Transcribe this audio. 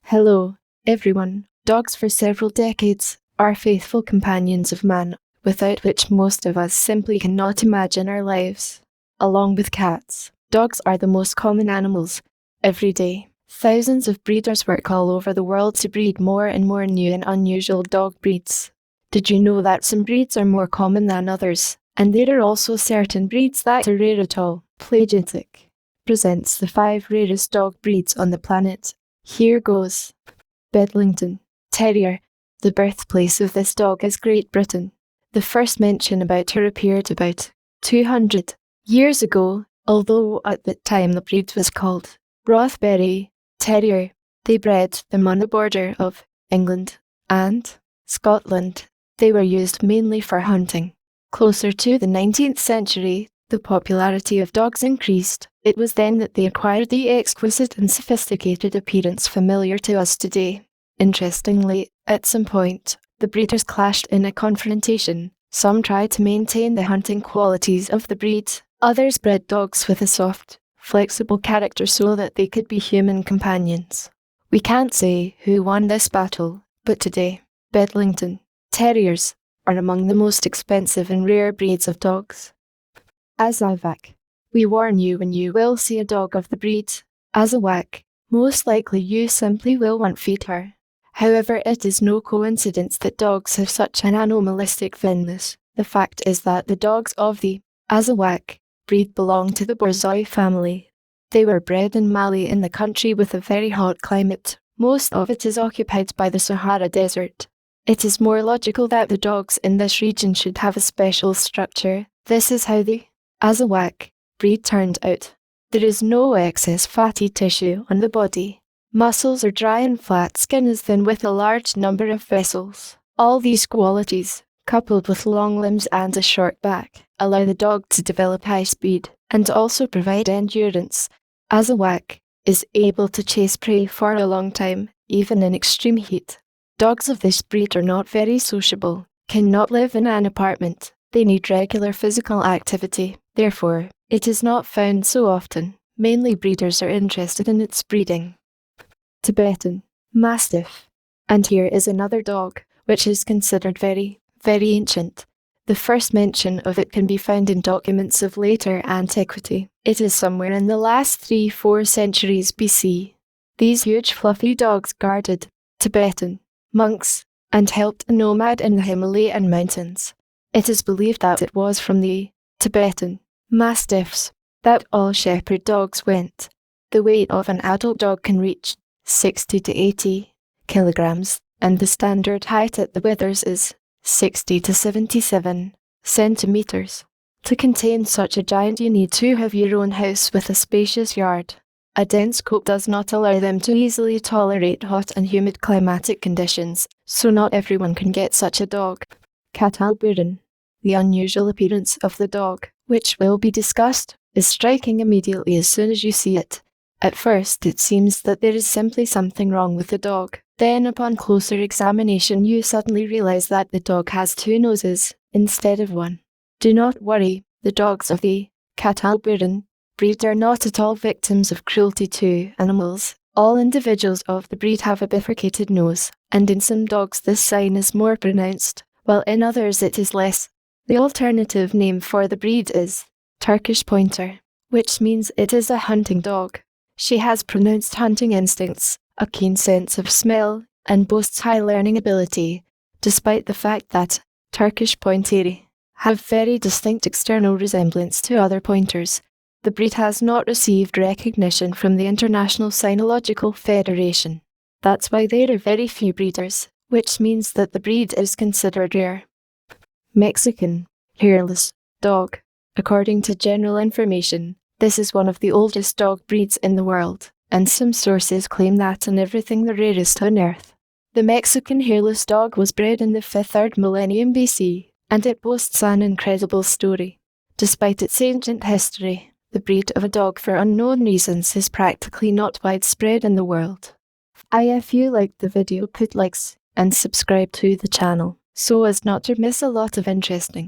Hello, everyone. Dogs for several decades are faithful companions of man, without which most of us simply cannot imagine our lives. Along with cats, dogs are the most common animals. Every day, thousands of breeders work all over the world to breed more and more new and unusual dog breeds. Did you know that some breeds are more common than others? And there are also certain breeds that are rare at all. Plagiatic presents the 5 rarest dog breeds on the planet. Here goes. Bedlington Terrier. The birthplace of this dog is Great Britain. The first mention about her appeared about 200 years ago, although at the time the breed was called Rothbury Terrier. They bred them on the border of England and Scotland. They were used mainly for hunting. Closer to the 19th century, the popularity of dogs increased. It was then that they acquired the exquisite and sophisticated appearance familiar to us today. Interestingly, at some point, the breeders clashed in a confrontation. Some tried to maintain the hunting qualities of the breed. Others bred dogs with a soft, flexible character so that they could be human companions. We can't say who won this battle, but today, Bedlington Terriers are among the most expensive and rare breeds of dogs. Azawak. We warn you when you will see a dog of the breed Azawak, most likely you simply will want to feed her. However, it is no coincidence that dogs have such an animalistic thinness. The fact is that the dogs of the Azawak breed belong to the Borzoi family. They were bred in Mali, in the country with a very hot climate. Most of it is occupied by the Sahara Desert. It is more logical that the dogs in this region should have a special structure. This is how the Azawak breed turned out. There is no excess fatty tissue on the body. Muscles are dry and flat, skin is thin with a large number of vessels. All these qualities, coupled with long limbs and a short back, allow the dog to develop high speed and also provide endurance. Azawak is able to chase prey for a long time, even in extreme heat. Dogs of this breed are not very sociable, cannot live in an apartment. They need regular physical activity. Therefore, it is not found so often. Mainly breeders are interested in its breeding. Tibetan Mastiff. And here is another dog, which is considered very, very ancient. The first mention of it can be found in documents of later antiquity. It is somewhere in the last 3-4 centuries BC. These huge fluffy dogs guarded Tibetan monks and helped a nomad in the Himalayan mountains. It is believed that it was from the Tibetan Mastiffs that all shepherd dogs went. The weight of an adult dog can reach 60 to 80 kilograms, and the standard height at the withers is 60 to 77 centimeters. To contain such a giant, you need to have your own house with a spacious yard. A dense coat does not allow them to easily tolerate hot and humid climatic conditions, so not everyone can get such a dog. Catalburin. The unusual appearance of the dog, which will be discussed, is striking immediately as soon as you see it. At first, it seems that there is simply something wrong with the dog. Then, upon closer examination, you suddenly realize that the dog has 2 noses instead of 1. Do not worry, the dogs of the Catalburin breed are not at all victims of cruelty to animals. All individuals of the breed have a bifurcated nose, and in some dogs this sign is more pronounced, while in others it is less. The alternative name for the breed is Turkish Pointer, which means it is a hunting dog. She has pronounced hunting instincts, a keen sense of smell, and boasts high learning ability, despite the fact that Turkish Pointeri have very distinct external resemblance to other pointers. The breed has not received recognition from the International Cynological Federation. That's why there are very few breeders, which means that the breed is considered rare. Mexican hairless dog. According to general information, this is one of the oldest dog breeds in the world, and some sources claim that and everything the rarest on earth. The Mexican hairless dog was bred in the 5th millennium BC, and it boasts an incredible story. Despite its ancient history, the breed of a dog for unknown reasons is practically not widespread in the world. If you liked the video, put likes and subscribe to the channel, so as not to miss a lot of interesting